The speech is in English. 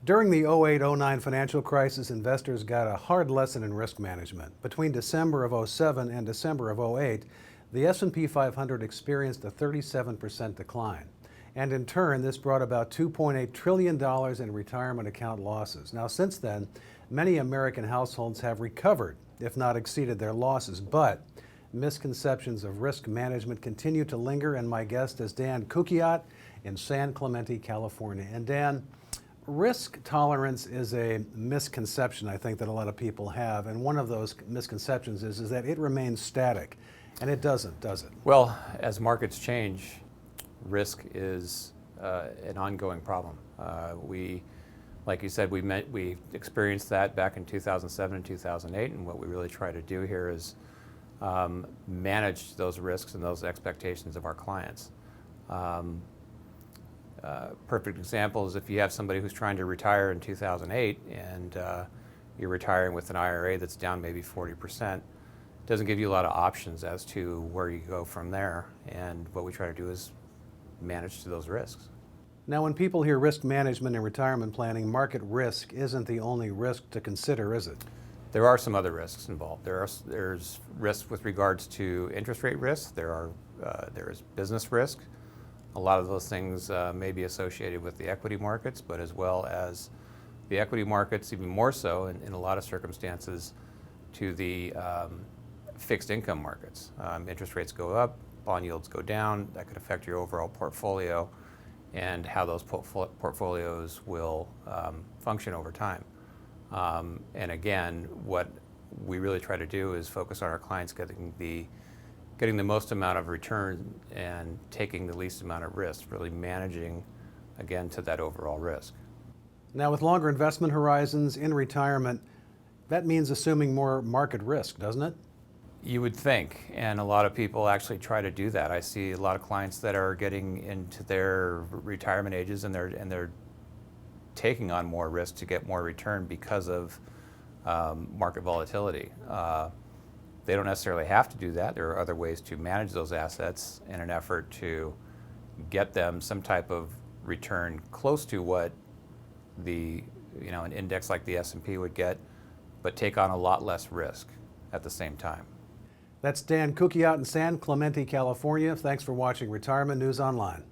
During the 08-09 financial crisis, investors got a hard lesson in risk management. Between December of 07 and December of 08, the S&P 500 experienced a 37% decline. And in turn, this brought about $2.8 trillion in retirement account losses. Now, since then, many American households have recovered, if not exceeded their losses. But misconceptions of risk management continue to linger, and my guest is Dan Cucuiat in San Clemente, California. And Dan, risk tolerance is a misconception, I think, that a lot of people have. And one of those misconceptions is that it remains static. And it doesn't, does it? Well, as markets change, risk is an ongoing problem. Like you said, we experienced that back in 2007 and 2008, and what we really try to do here is manage those risks and those expectations of our clients. Perfect example is if you have somebody who's trying to retire in 2008 and you're retiring with an IRA that's down maybe 40%, doesn't give you a lot of options as to where you go from there. And what we try to do is manage to those risks. Now, when people hear risk management and retirement planning, market risk isn't the only risk to consider, is it? There are some other risks involved. There's risk with regards to interest rate risk. There is business risk. A lot of those things may be associated with the equity markets, but as well as the equity markets, even more so in a lot of circumstances, to the fixed income markets. Interest rates go up, bond yields go down. That could affect your overall portfolio and how those portfolios will function over time. And again, what we really try to do is focus on our clients getting the most amount of return and taking the least amount of risk, really managing, again, to that overall risk. Now, with longer investment horizons in retirement, that means assuming more market risk, doesn't it? You would think, and a lot of people actually try to do that. I see a lot of clients that are getting into their retirement ages and they're taking on more risk to get more return because of market volatility. They don't necessarily have to do that. There are other ways to manage those assets in an effort to get them some type of return close to what an index like the S&P would get, but take on a lot less risk at the same time. That's Dan Cucuiat in San Clemente, California. Thanks for watching Retirement News Online.